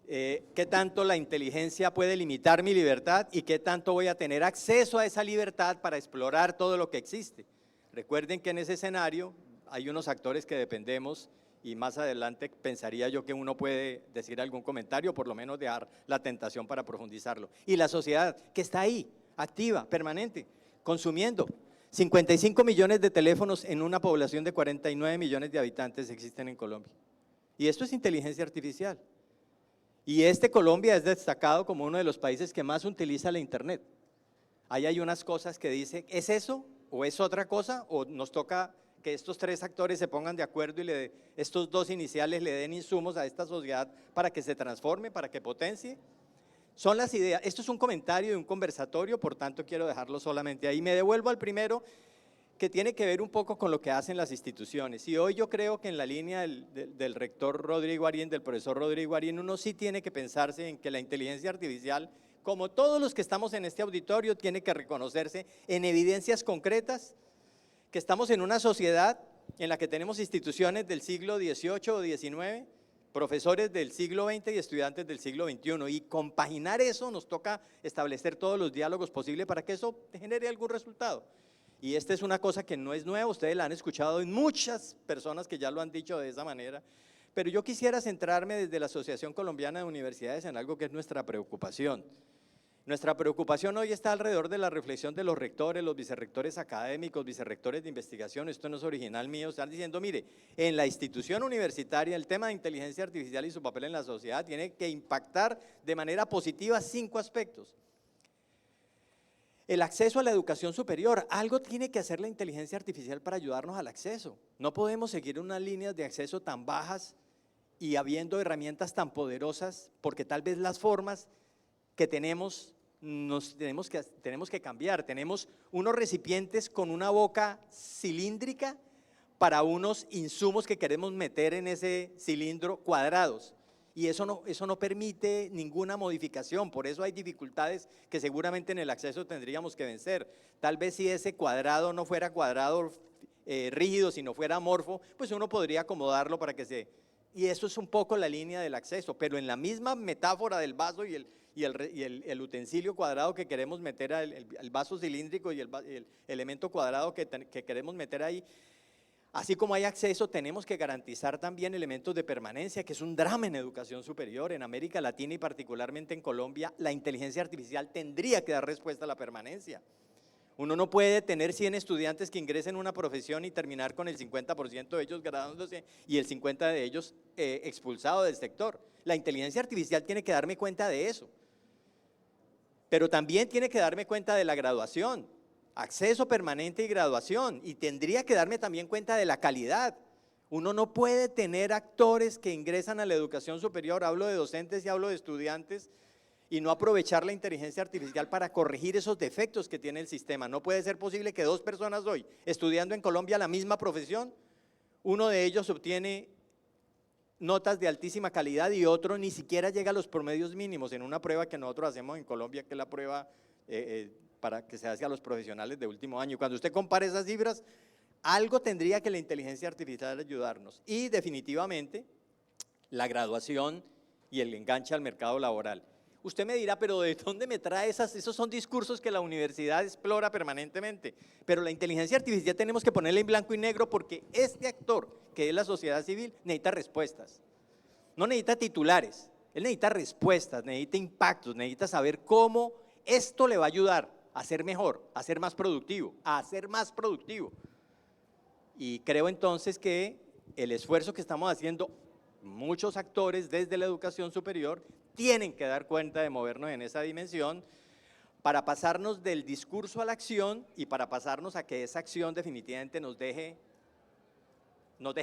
S8: qué tanto la inteligencia puede limitar mi libertad y qué tanto voy a tener acceso a esa libertad para explorar todo lo que existe. Recuerden que en ese escenario hay unos actores que dependemos, y más adelante pensaría yo que uno puede decir algún comentario, por lo menos dejar la tentación para profundizarlo. Y la sociedad que está ahí, activa, permanente, consumiendo. 55 millones de teléfonos en una población de 49 millones de habitantes existen en Colombia. Y esto es inteligencia artificial. Y Colombia es destacado como uno de los países que más utiliza la internet. Ahí hay unas cosas que dice, ¿es eso o es otra cosa? O nos toca que estos tres actores se pongan de acuerdo y estos dos iniciales le den insumos a esta sociedad para que se transforme, para que potencie. Son las ideas. Esto es un comentario de un conversatorio, por tanto quiero dejarlo solamente ahí. Me devuelvo al primero, que tiene que ver un poco con lo que hacen las instituciones. Y hoy yo creo que en la línea del rector Rodrigo Arín, del profesor Rodrigo Arín, uno sí tiene que pensarse en que la inteligencia artificial, como todos los que estamos en este auditorio, tiene que reconocerse en evidencias concretas, que estamos en una sociedad en la que tenemos instituciones del siglo XVIII o XIX, profesores del siglo XX y estudiantes del siglo XXI, y compaginar eso nos toca establecer todos los diálogos posibles para que eso genere algún resultado. Y esta es una cosa que no es nueva, ustedes la han escuchado en muchas personas que ya lo han dicho de esa manera, pero yo quisiera centrarme desde la Asociación Colombiana de Universidades en algo que es nuestra preocupación. Nuestra preocupación hoy está alrededor de la reflexión de los rectores, los vicerrectores académicos, vicerrectores de investigación. Esto no es original mío, están diciendo, mire, en la institución universitaria el tema de inteligencia artificial y su papel en la sociedad tiene que impactar de manera positiva 5 aspectos. El acceso a la educación superior, algo tiene que hacer la inteligencia artificial para ayudarnos al acceso. No podemos seguir unas líneas de acceso tan bajas y habiendo herramientas tan poderosas, porque tal vez las formas que tenemos tenemos que cambiar. Tenemos unos recipientes con una boca cilíndrica para unos insumos que queremos meter en ese cilindro cuadrados. Y eso no permite ninguna modificación, por eso hay dificultades que seguramente en el acceso tendríamos que vencer. Tal vez si ese cuadrado no fuera cuadrado rígido, sino fuera amorfo, pues uno podría acomodarlo para que se… Y eso es un poco la línea del acceso, pero en la misma metáfora del vaso y el utensilio cuadrado que queremos meter, el vaso cilíndrico y el elemento cuadrado que queremos meter ahí, así como hay acceso, tenemos que garantizar también elementos de permanencia, que es un drama en educación superior. En América Latina y particularmente en Colombia, la inteligencia artificial tendría que dar respuesta a la permanencia. Uno no puede tener 100 estudiantes que ingresen a una profesión y terminar con el 50% de ellos graduándose y el 50% de ellos expulsados del sector. La inteligencia artificial tiene que darme cuenta de eso, pero también tiene que darme cuenta de la graduación, acceso permanente y graduación, y tendría que darme también cuenta de la calidad. Uno no puede tener actores que ingresan a la educación superior, hablo de docentes y hablo de estudiantes, y no aprovechar la inteligencia artificial para corregir esos defectos que tiene el sistema. No puede ser posible que 2 personas hoy, estudiando en Colombia la misma profesión, uno de ellos obtiene notas de altísima calidad y otro ni siquiera llega a los promedios mínimos en una prueba que nosotros hacemos en Colombia, que es la prueba para que se hace a los profesionales de último año. Cuando usted compara esas cifras, algo tendría que la inteligencia artificial ayudarnos. Y definitivamente, la graduación y el enganche al mercado laboral. Usted me dirá, pero ¿de dónde me trae esos son discursos que la universidad explora permanentemente? Pero la inteligencia artificial tenemos que ponerla en blanco y negro porque este actor, que es la sociedad civil, necesita respuestas. No necesita titulares, él necesita respuestas, necesita impactos, necesita saber cómo esto le va a ayudar a ser mejor, a ser más productivo, Y creo entonces que el esfuerzo que estamos haciendo muchos actores desde la educación superior tienen que dar cuenta de movernos en esa dimensión para pasarnos del discurso a la acción y para pasarnos a que esa acción definitivamente nos deje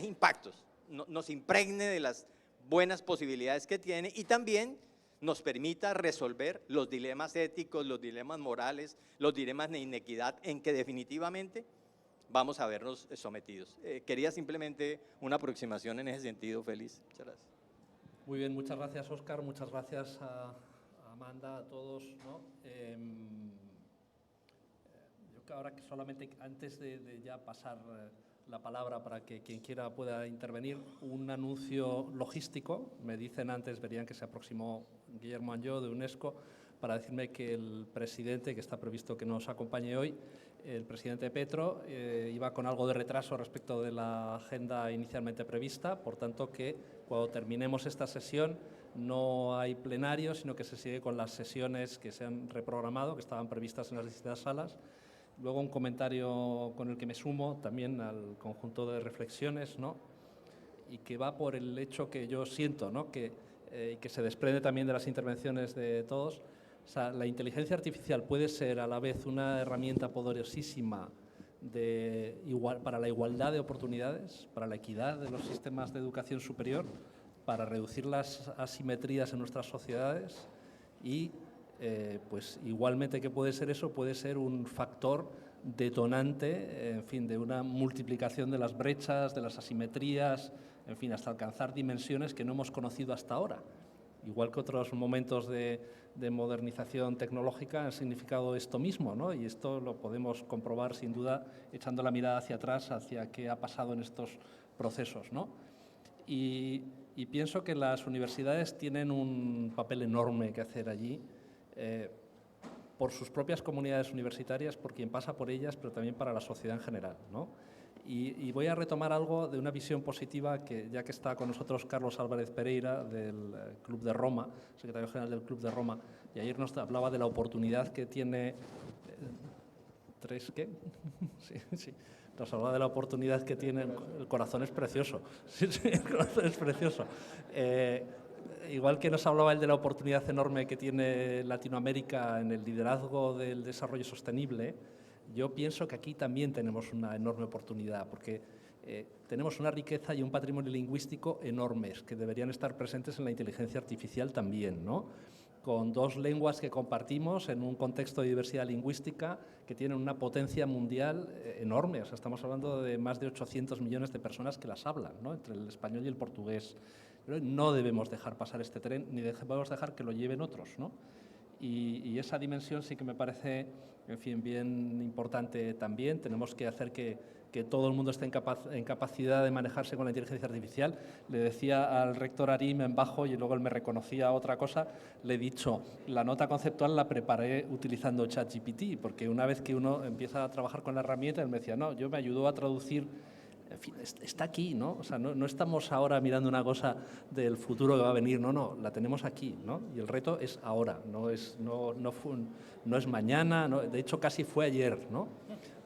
S8: impactos, nos impregne de las buenas posibilidades que tiene y también nos permita resolver los dilemas éticos, los dilemas morales, los dilemas de inequidad en que definitivamente vamos a vernos sometidos. Quería simplemente una aproximación en ese sentido, Félix. Muchas gracias.
S1: Muy bien, muchas gracias, Óscar, muchas gracias a Amanda, a todos, ¿no? Yo que ahora que solamente antes de ya pasar la palabra para que quien quiera pueda intervenir, un anuncio logístico. Me dicen antes, verían que se aproximó Guillermo Anjó de UNESCO para decirme que el presidente, que está previsto que nos acompañe hoy, el presidente Petro, iba con algo de retraso respecto de la agenda inicialmente prevista, por tanto que cuando terminemos esta sesión no hay plenario, sino que se sigue con las sesiones que se han reprogramado, que estaban previstas en las distintas salas. Luego un comentario con el que me sumo también al conjunto de reflexiones, ¿no? Y que va por el hecho que yo siento, ¿no? que se desprende también de las intervenciones de todos. O sea, la inteligencia artificial puede ser a la vez una herramienta poderosísima para la igualdad de oportunidades, para la equidad de los sistemas de educación superior, para reducir las asimetrías en nuestras sociedades y, pues igualmente que puede ser eso, puede ser un factor detonante, en fin, de una multiplicación de las brechas, de las asimetrías, en fin, hasta alcanzar dimensiones que no hemos conocido hasta ahora. Igual que otros momentos de modernización tecnológica han significado esto mismo, ¿no? Y esto lo podemos comprobar sin duda echando la mirada hacia atrás, hacia qué ha pasado en estos procesos, ¿no? Y Y pienso que las universidades tienen un papel enorme que hacer allí, por sus propias comunidades universitarias, por quien pasa por ellas, pero también para la sociedad en general, ¿no? Y voy a retomar algo de una visión positiva, que ya que está con nosotros Carlos Álvarez Pereira, del Club de Roma, secretario general del Club de Roma, y ayer nos hablaba de la oportunidad que tiene… ¿Tres qué? Sí, sí. Nos hablaba de la oportunidad que tiene… El corazón es precioso. Sí, sí, el corazón es precioso. Igual que nos hablaba él de la oportunidad enorme que tiene Latinoamérica en el liderazgo del desarrollo sostenible, yo pienso que aquí también tenemos una enorme oportunidad, porque tenemos una riqueza y un patrimonio lingüístico enormes que deberían estar presentes en la inteligencia artificial también, ¿no? Con dos lenguas que compartimos en un contexto de diversidad lingüística que tienen una potencia mundial enorme. O sea, estamos hablando de más de 800 millones de personas que las hablan, ¿no? Entre el español y el portugués. Pero no debemos dejar pasar este tren, ni debemos dejar que lo lleven otros, ¿no? Y esa dimensión sí que me parece, en fin, bien importante también. Tenemos que hacer que todo el mundo esté en capacidad de manejarse con la inteligencia artificial. Le decía al rector Arim en bajo, y luego él me reconocía otra cosa, le he dicho, la nota conceptual la preparé utilizando ChatGPT, porque una vez que uno empieza a trabajar con la herramienta, él me decía, no, yo me ayudó a traducir. En fin, está aquí, ¿no? O sea, no estamos ahora mirando una cosa del futuro que va a venir, no, la tenemos aquí, ¿no? Y el reto es ahora, no es mañana, no, de hecho casi fue ayer, ¿no?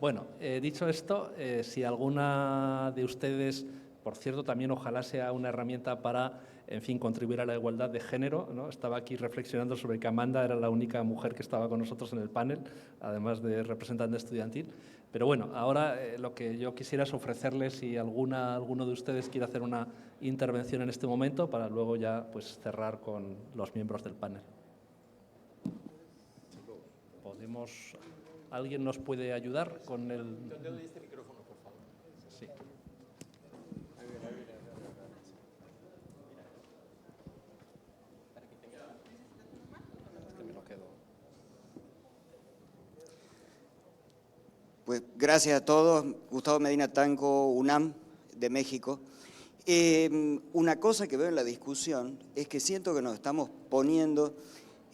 S1: Bueno, dicho esto, si alguna de ustedes, por cierto, también ojalá sea una herramienta para, en fin, contribuir a la igualdad de género, ¿no? Estaba aquí reflexionando sobre que Amanda era la única mujer que estaba con nosotros en el panel, además de representante estudiantil. Pero bueno, ahora lo que yo quisiera es ofrecerles, si alguno de ustedes quiere hacer una intervención en este momento, para luego ya pues, cerrar con los miembros del panel. ¿Alguien nos puede ayudar con el…
S8: ¿Dónde doy este micrófono, por favor?
S1: Sí.
S9: Pues gracias a todos. Gustavo Medina Tanco, UNAM, de México. Una cosa que veo en la discusión es que siento que nos estamos poniendo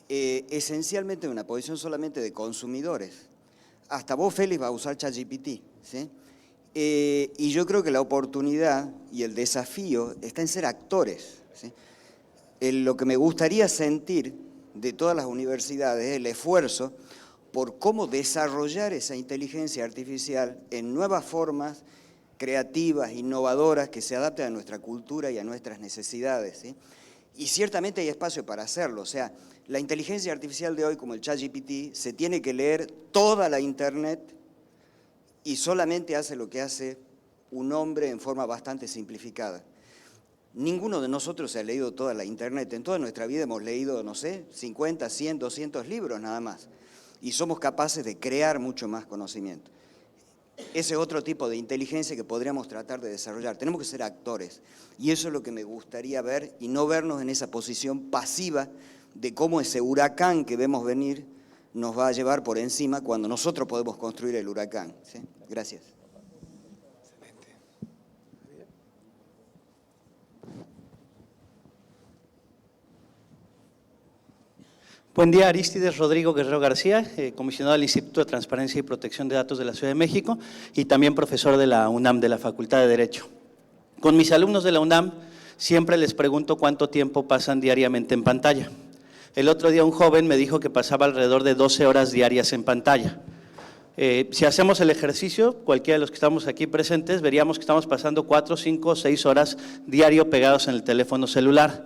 S9: esencialmente en una posición solamente de consumidores. Hasta vos, Félix, vas a usar ChatGPT, ¿sí? Y yo creo que la oportunidad y el desafío está en ser actores, ¿sí? Lo que me gustaría sentir de todas las universidades es el esfuerzo por cómo desarrollar esa inteligencia artificial en nuevas formas creativas, innovadoras, que se adapten a nuestra cultura y a nuestras necesidades, ¿sí? Y ciertamente hay espacio para hacerlo. O sea, la inteligencia artificial de hoy, como el ChatGPT, se tiene que leer toda la Internet y solamente hace lo que hace un hombre en forma bastante simplificada. Ninguno de nosotros se ha leído toda la Internet. En toda nuestra vida hemos leído, no sé, 50, 100, 200 libros nada más. Y somos capaces de crear mucho más conocimiento. Ese es otro tipo de inteligencia que podríamos tratar de desarrollar. Tenemos que ser actores. Y eso es lo que me gustaría ver y no vernos en esa posición pasiva de cómo ese huracán que vemos venir nos va a llevar por encima cuando nosotros podemos construir el huracán, ¿sí? Gracias.
S10: Buen día, Arístides Rodrigo Guerrero García, comisionado del Instituto de Transparencia y Protección de Datos de la Ciudad de México y también profesor de la UNAM, de la Facultad de Derecho. Con mis alumnos de la UNAM siempre les pregunto cuánto tiempo pasan diariamente en pantalla. El otro día un joven me dijo que pasaba alrededor de 12 horas diarias en pantalla. Si hacemos el ejercicio, cualquiera de los que estamos aquí presentes, veríamos que estamos pasando 4, 5, 6 horas diario pegados en el teléfono celular.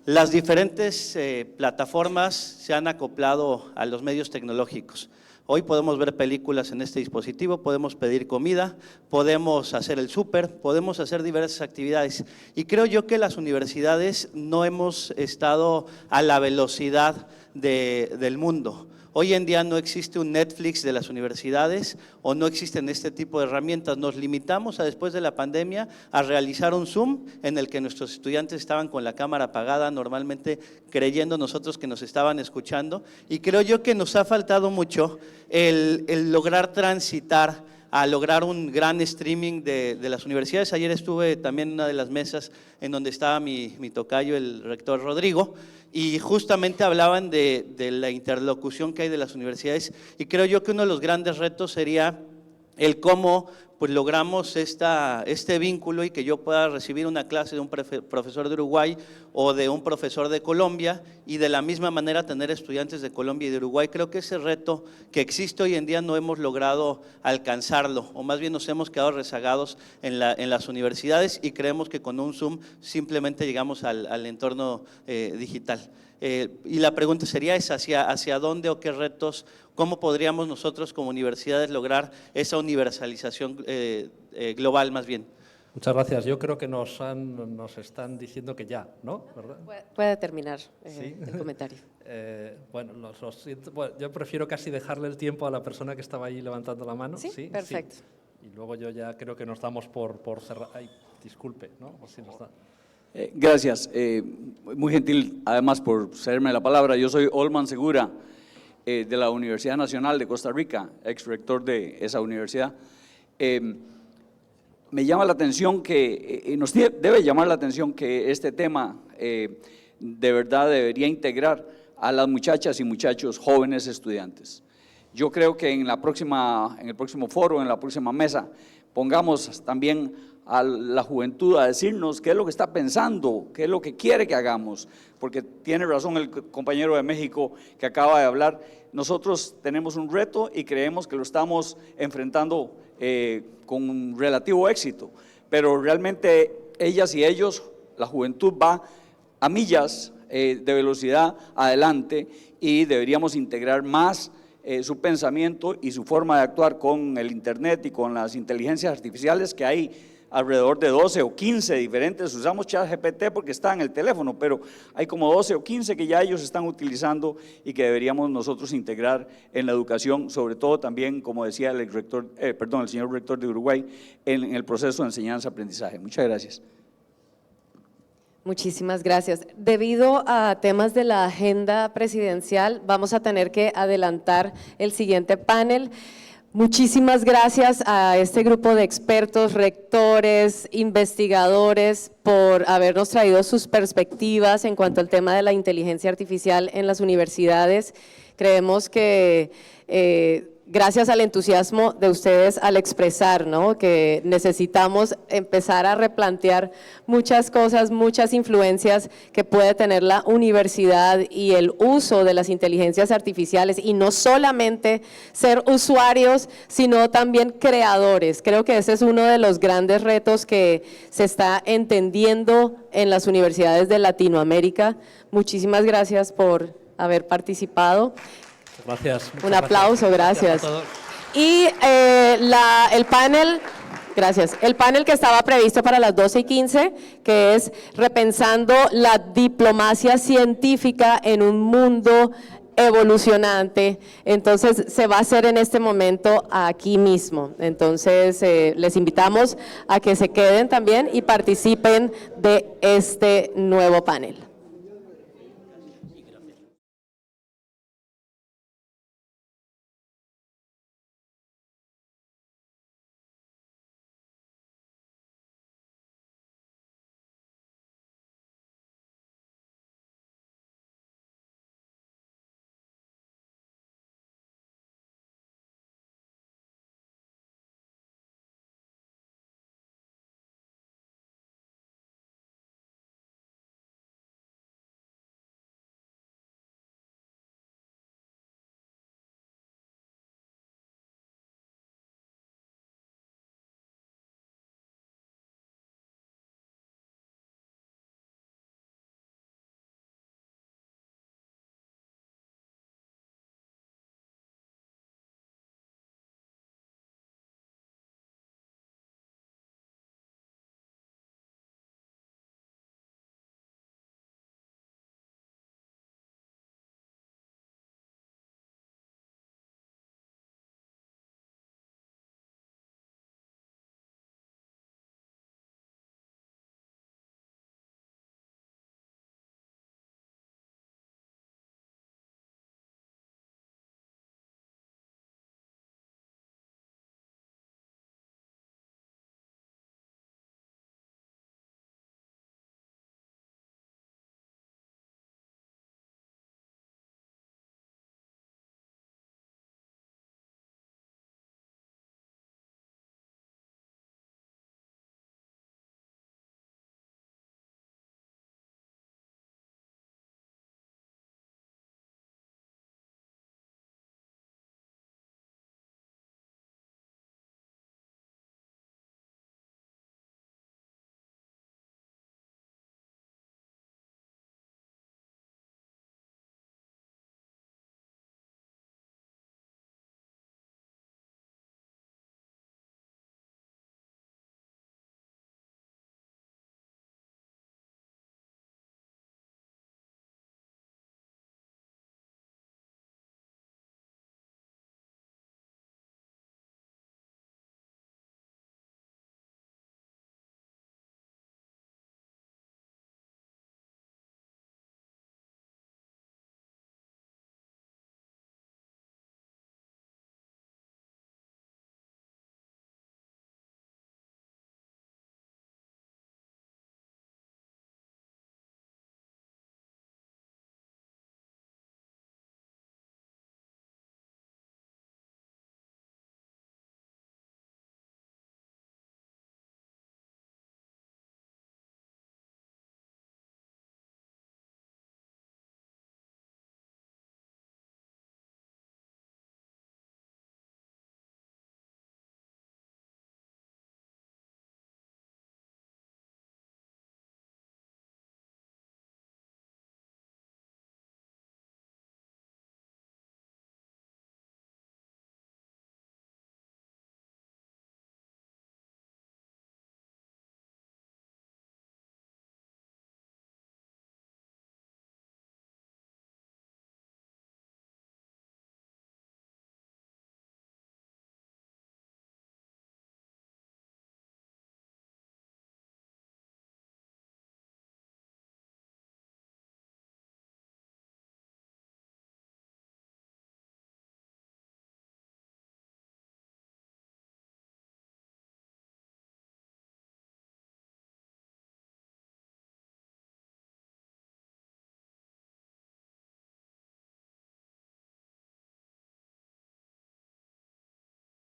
S10: Las diferentes plataformas se han acoplado a los medios tecnológicos. Hoy podemos ver películas en este dispositivo, podemos pedir comida, podemos hacer el súper, podemos hacer diversas actividades. Y creo yo que las universidades no hemos estado a la velocidad del mundo. Hoy en día no existe un Netflix de las universidades o no existen este tipo de herramientas. Nos limitamos después de la pandemia a realizar un Zoom en el que nuestros estudiantes estaban con la cámara apagada, normalmente creyendo nosotros que nos estaban escuchando. Y creo yo que nos ha faltado mucho el lograr transitar a lograr un gran streaming de las universidades. Ayer estuve también en una de las mesas en donde estaba mi tocayo, el rector Rodrigo, y justamente hablaban de la interlocución que hay de las universidades, y creo yo que uno de los grandes retos sería el cómo pues logramos este vínculo y que yo pueda recibir una clase de un profesor de Uruguay o de un profesor de Colombia y de la misma manera tener estudiantes de Colombia y de Uruguay. Creo que ese reto que existe hoy en día no hemos logrado alcanzarlo, o más bien nos hemos quedado rezagados en las universidades, y creemos que con un Zoom simplemente llegamos al entorno digital. Y la pregunta sería es hacia dónde o qué retos, cómo podríamos nosotros como universidades lograr esa universalización global más bien.
S1: Muchas gracias. Yo creo que nos están diciendo que ya, ¿no? ¿Verdad?
S11: Puede terminar
S1: ¿Sí?
S11: el comentario.
S1: Bueno, lo siento. Bueno, yo prefiero casi dejarle el tiempo a la persona que estaba ahí levantando la mano.
S11: Sí, perfecto.
S1: Sí. Y luego yo ya creo que nos damos por cerrar. Ay, disculpe, ¿no? O si nos da.
S12: Gracias. Muy gentil, además, por cederme la palabra. Yo soy Olman Segura, de la Universidad Nacional de Costa Rica, ex rector de esa universidad. Me llama la atención nos debe llamar la atención que este tema de verdad debería integrar a las muchachas y muchachos jóvenes estudiantes. Yo creo que en el próximo foro, en la próxima mesa, pongamos también a la juventud a decirnos qué es lo que está pensando, qué es lo que quiere que hagamos, porque tiene razón el compañero de México que acaba de hablar. Nosotros tenemos un reto y creemos que lo estamos enfrentando con relativo éxito, pero realmente ellas y ellos, la juventud va a millas de velocidad adelante, y deberíamos integrar más su pensamiento y su forma de actuar con el internet y con las inteligencias artificiales, que hay alrededor de 12 o 15 diferentes. Usamos ChatGPT porque está en el teléfono, pero hay como 12 o 15 que ya ellos están utilizando y que deberíamos nosotros integrar en la educación, sobre todo también, como decía el señor rector de Uruguay, en el proceso de enseñanza-aprendizaje. Muchas gracias.
S11: Muchísimas gracias. Debido a temas de la agenda presidencial, vamos a tener que adelantar el siguiente panel. Muchísimas gracias a este grupo de expertos, rectores, investigadores, por habernos traído sus perspectivas en cuanto al tema de la inteligencia artificial en las universidades. Creemos que gracias al entusiasmo de ustedes al expresar, ¿no?, que necesitamos empezar a replantear muchas cosas, muchas influencias que puede tener la universidad y el uso de las inteligencias artificiales, y no solamente ser usuarios, sino también creadores. Creo que ese es uno de los grandes retos que se está entendiendo en las universidades de Latinoamérica. Muchísimas gracias por haber participado.
S1: Gracias.
S11: Un aplauso, gracias.
S1: A todos.
S11: Y el panel, gracias. El panel que estaba previsto para las 12:15, que es repensando la diplomacia científica en un mundo evolucionante. Entonces se va a hacer en este momento aquí mismo. Entonces les invitamos a que se queden también y participen de este nuevo panel.